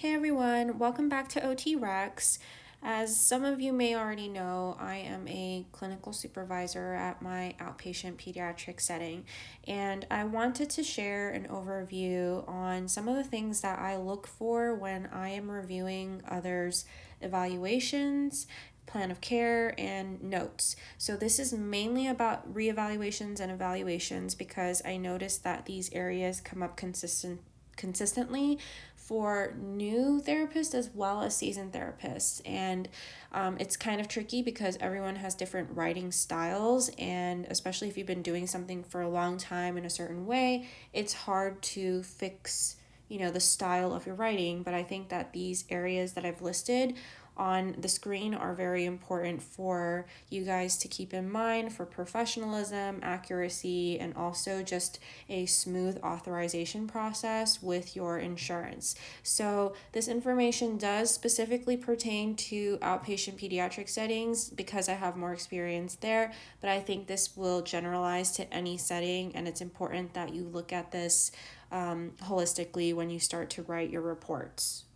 Hey everyone, welcome back to OT Rex. As some of you may already know, I am a clinical supervisor at my outpatient pediatric setting, and I wanted to share an overview on some of the things that I look for when I am reviewing others' evaluations, plan of care, and notes. So, this is mainly about reevaluations and evaluations because I noticed that these areas come up consistently for new therapists as well as seasoned therapists. And it's kind of tricky because everyone has different writing styles. And especially if you've been doing something for a long time in a certain way, it's hard to fix the style of your writing. But I think that these areas that I've listed on the screen are very important for you guys to keep in mind for professionalism, accuracy, and also just a smooth authorization process with your insurance. So, this information does specifically pertain to outpatient pediatric settings because I have more experience there, but I think this will generalize to any setting, and it's important that you look at this holistically when you start to write your reports.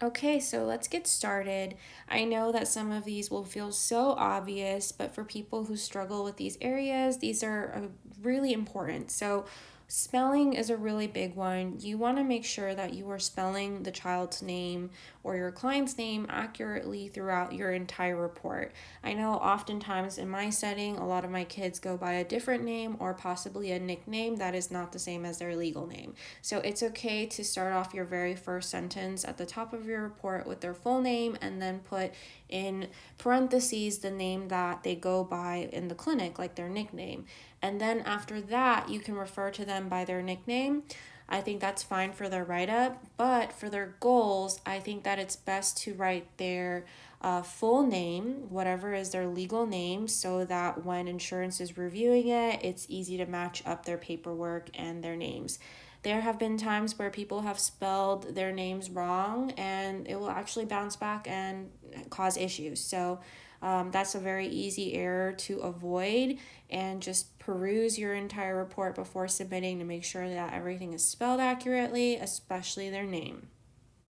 Okay, so let's get started. I know that some of these will feel so obvious, but for people who struggle with these areas, these are really important. So, spelling is a really big one. You want to make sure that you are spelling the child's name or your client's name accurately throughout your entire report. I know oftentimes in my setting, a lot of my kids go by a different name or possibly a nickname that is not the same as their legal name. So it's okay to start off your very first sentence at the top of your report with their full name and then put in parentheses the name that they go by in the clinic, like their nickname. And then after that, you can refer to them by their nickname. I think that's fine for their write up, but for their goals, I think that it's best to write their full name, whatever is their legal name, so that when insurance is reviewing it, it's easy to match up their paperwork and their names. There have been times where people have spelled their names wrong and it will actually bounce back and cause issues. So that's a very easy error to avoid, and just peruse your entire report before submitting to make sure that everything is spelled accurately, especially their name.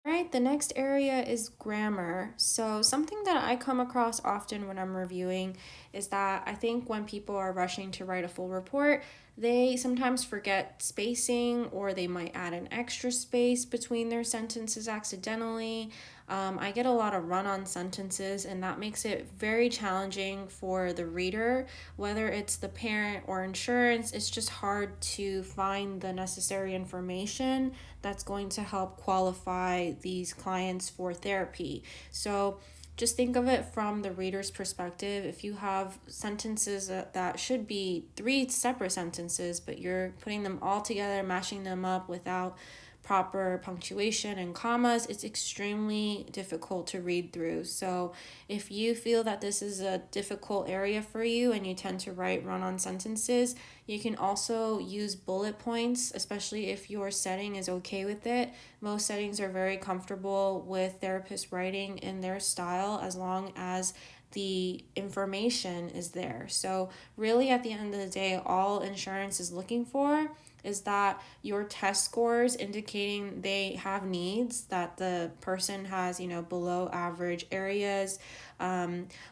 All right, the next area is grammar. So, something that I come across often when I'm reviewing is that I think when people are rushing to write a full report, they sometimes forget spacing or they might add an extra space between their sentences accidentally. I get a lot of run on sentences, and that makes it very challenging for the reader, whether it's the parent or insurance. It's just hard to find the necessary information that's going to help qualify these clients for therapy. So, just think of it from the reader's perspective. If you have sentences that should be three separate sentences, but you're putting them all together, mashing them up without proper punctuation and commas, it's extremely difficult to read through. So, if you feel that this is a difficult area for you and you tend to write run on sentences, you can also use bullet points, especially if your setting is okay with it. Most settings are very comfortable with therapists writing in their style as long as the information is there. So, really, at the end of the day, all insurance is looking for is that your test scores indicating they have needs, that the person has, below average areas,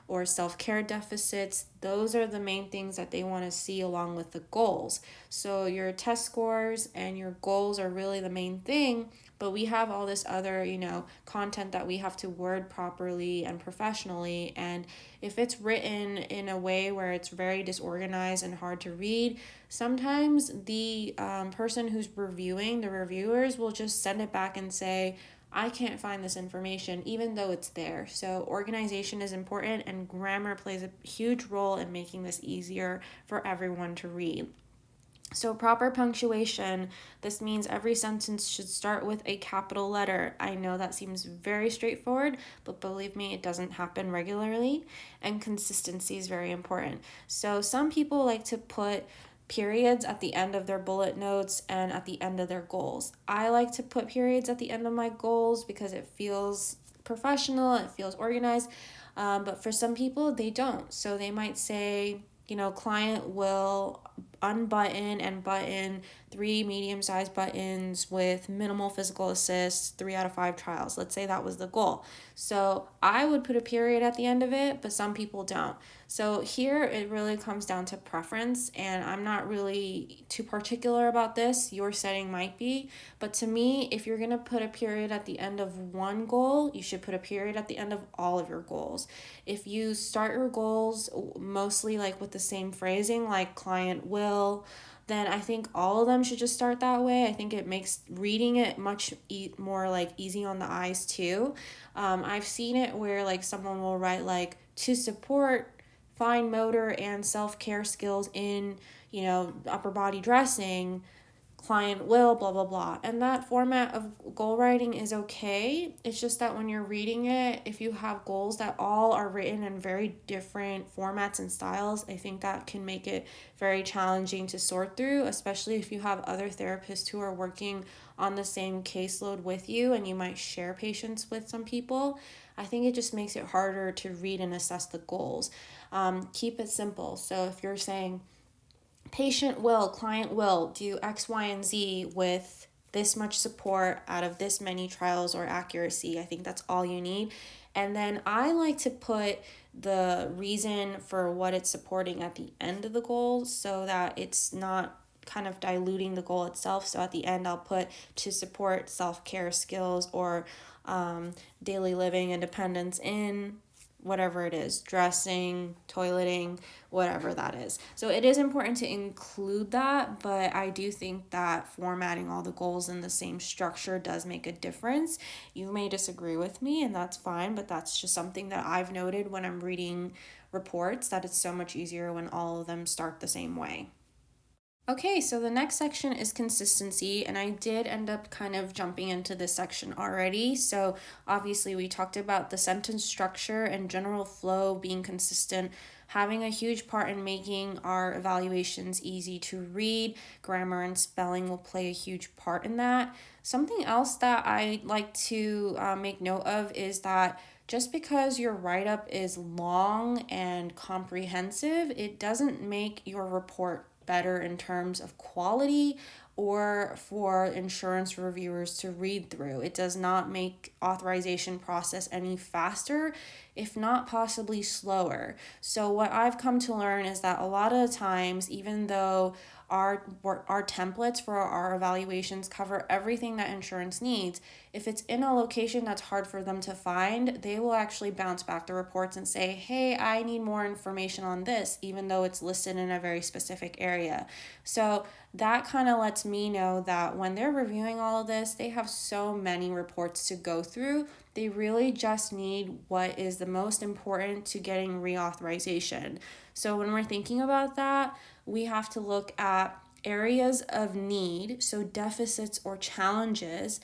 or self care deficits. Those are the main things that they want to see along with the goals. So, your test scores and your goals are really the main thing, but we have all this other, content that we have to word properly and professionally. And if it's written in a way where it's very disorganized and hard to read, sometimes the person who's reviewing, the reviewers, will just send it back and say, I can't find this information, even though it's there. So, organization is important, and grammar plays a huge role in making this easier for everyone to read. So, proper punctuation, this means every sentence should start with a capital letter. I know that seems very straightforward, but believe me, it doesn't happen regularly. And consistency is very important. So, some people like to put periods at the end of their bullet notes and at the end of their goals. I like to put periods at the end of my goals because it feels professional, it feels organized. But for some people, they don't. So, they might say, client will unbutton and button 3 medium-sized buttons with minimal physical assists, 3 out of 5 trials. Let's say that was the goal. So I would put a period at the end of it, but some people don't. So here it really comes down to preference, and I'm not really too particular about this. Your setting might be, but to me, if you're going to put a period at the end of one goal, you should put a period at the end of all of your goals. If you start your goals mostly like with the same phrasing, like client will, then I think all of them should just start that way. I think it makes reading it much more like easy on the eyes too. I've seen it where like someone will write like to support fine motor and self-care skills in, upper body dressing, client will, blah, blah, blah. And that format of goal writing is okay. It's just that when you're reading it, if you have goals that all are written in very different formats and styles, I think that can make it very challenging to sort through, especially if you have other therapists who are working on the same caseload with you and you might share patients with some people. I think it just makes it harder to read and assess the goals. Keep it simple. So if you're saying, patient will, client will do X, Y, and Z with this much support out of this many trials or accuracy, I think that's all you need. And then I like to put the reason for what it's supporting at the end of the goal so that it's not kind of diluting the goal itself. So at the end, I'll put to support self-care skills or daily living independence in whatever it is, dressing, toileting, whatever that is. So it is important to include that, but I do think that formatting all the goals in the same structure does make a difference. You may disagree with me, and that's fine, but that's just something that I've noted when I'm reading reports, that it's so much easier when all of them start the same way. Okay, so the next section is consistency, and I did end up kind of jumping into this section already. So obviously we talked about the sentence structure and general flow being consistent, having a huge part in making our evaluations easy to read. Grammar and spelling will play a huge part in that. Something else that I like to make note of is that just because your write-up is long and comprehensive, it doesn't make your report better in terms of quality or for insurance reviewers to read through. It does not make authorization process any faster, if not possibly slower. So what I've come to learn is that a lot of times, even though our templates for our evaluations cover everything that insurance needs, if it's in a location that's hard for them to find, they will actually bounce back the reports and say, hey, I need more information on this, even though it's listed in a very specific area. So that kind of lets me know that when they're reviewing all of this, they have so many reports to go through. They really just need what is the most important to getting reauthorization. So when we're thinking about that, we have to look at areas of need, so deficits or challenges,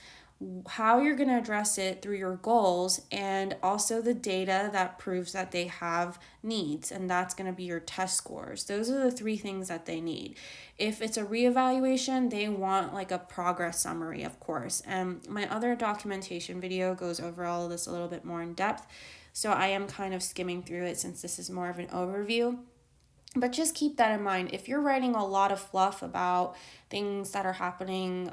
how you're going to address it through your goals, and also the data that proves that they have needs, and that's going to be your test scores. Those are the 3 things that they need. If it's a reevaluation, they want like a progress summary, of course. And my other documentation video goes over all of this a little bit more in depth, so I am kind of skimming through it since this is more of an overview. But just keep that in mind. If you're writing a lot of fluff about things that are happening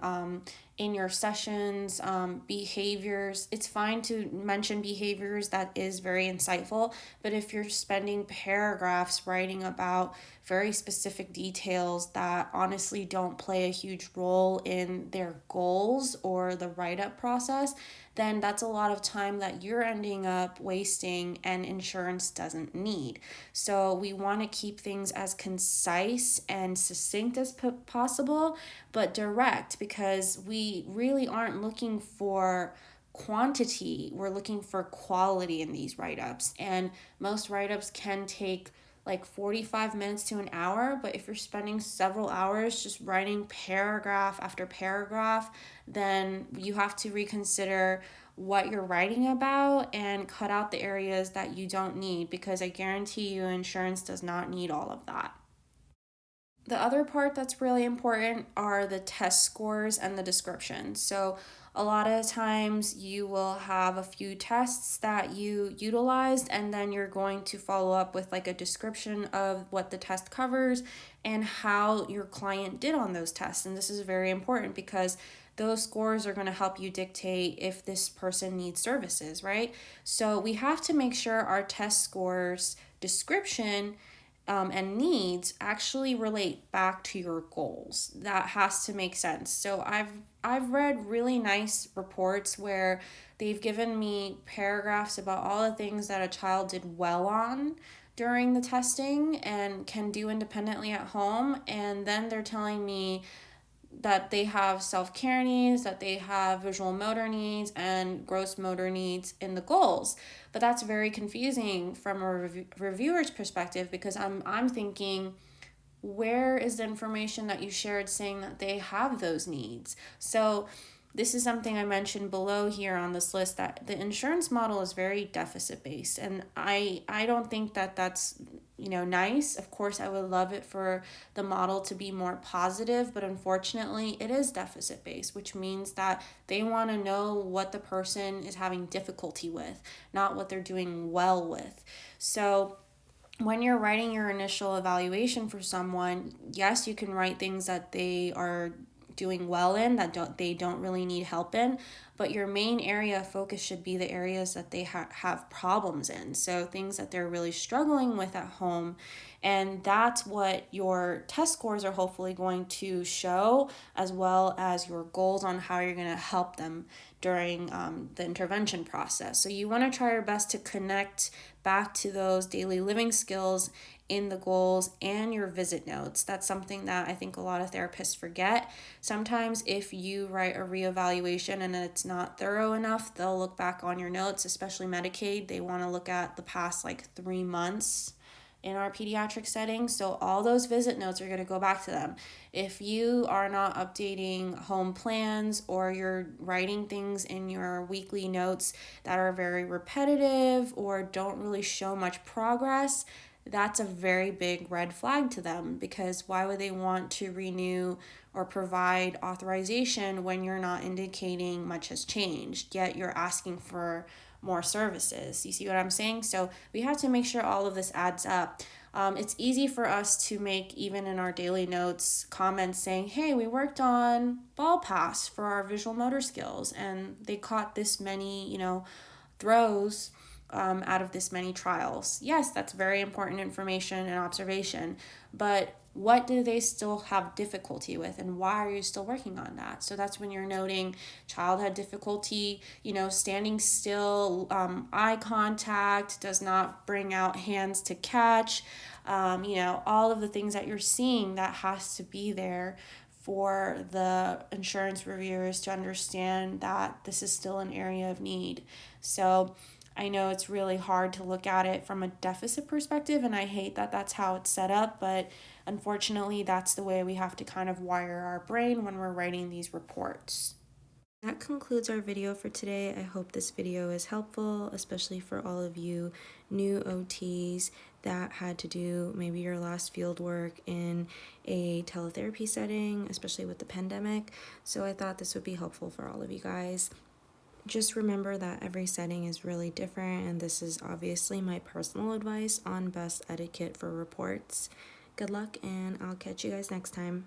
in your sessions, behaviors, it's fine to mention behaviors. That is very insightful. But if you're spending paragraphs writing about very specific details that honestly don't play a huge role in their goals or the write-up process, then that's a lot of time that you're ending up wasting and insurance doesn't need. So we want to keep things as concise and succinct as possible, but direct, because we really aren't looking for quantity. We're looking for quality in these write-ups. And most write-ups can take like 45 minutes to an hour, but if you're spending several hours just writing paragraph after paragraph, then you have to reconsider what you're writing about and cut out the areas that you don't need, because I guarantee you insurance does not need all of that. The other part that's really important are the test scores and the description. So A lot of times you will have a few tests that you utilized, and then you're going to follow up with like a description of what the test covers and how your client did on those tests. And this is very important because those scores are going to help you dictate if this person needs services, right? So we have to make sure our test scores description and needs actually relate back to your goals. That has to make sense. So I've read really nice reports where they've given me paragraphs about all the things that a child did well on during the testing and can do independently at home, and then they're telling me that they have self-care needs, that they have visual motor needs and gross motor needs in the goals. But that's very confusing from a reviewer's perspective, because I'm thinking, where is the information that you shared saying that they have those needs? So this is something I mentioned below here on this list, that the insurance model is very deficit based, and I don't think that that's nice. Of course, I would love it for the model to be more positive, but unfortunately it is deficit based, which means that they want to know what the person is having difficulty with, not what they're doing well with. So when you're writing your initial evaluation for someone, yes, you can write things that they are doing well in, that they don't really need help in, but your main area of focus should be the areas that they have problems in. So things that they're really struggling with at home, and that's what your test scores are hopefully going to show, as well as your goals on how you're going to help them during the intervention process. So you want to try your best to connect back to those daily living skills in the goals and your visit notes. That's something that I think a lot of therapists forget. Sometimes if you write a reevaluation and it's not thorough enough, they'll look back on your notes, especially Medicaid. They want to look at the past 3 months in our pediatric setting. So all those visit notes are going to go back to them. If you are not updating home plans, or you're writing things in your weekly notes that are very repetitive or don't really show much progress, that's a very big red flag to them, because why would they want to renew or provide authorization when you're not indicating much has changed, yet you're asking for more services? You see what I'm saying? So we have to make sure all of this adds up. It's easy for us to make, even in our daily notes, comments saying, hey, we worked on ball pass for our visual motor skills, and they caught this many, throws out of this many trials. Yes, that's very important information and observation, but what do they still have difficulty with, and why are you still working on that? So that's when you're noting child had difficulty, standing still, eye contact, does not bring out hands to catch, all of the things that you're seeing that has to be there for the insurance reviewers to understand that this is still an area of need. So I know it's really hard to look at it from a deficit perspective, and I hate that that's how it's set up, but unfortunately, that's the way we have to kind of wire our brain when we're writing these reports. That concludes our video for today. I hope this video is helpful, especially for all of you new OTs that had to do maybe your last field work in a teletherapy setting, especially with the pandemic. So I thought this would be helpful for all of you guys. Just remember that every setting is really different, and this is obviously my personal advice on best etiquette for reports. Good luck, and I'll catch you guys next time.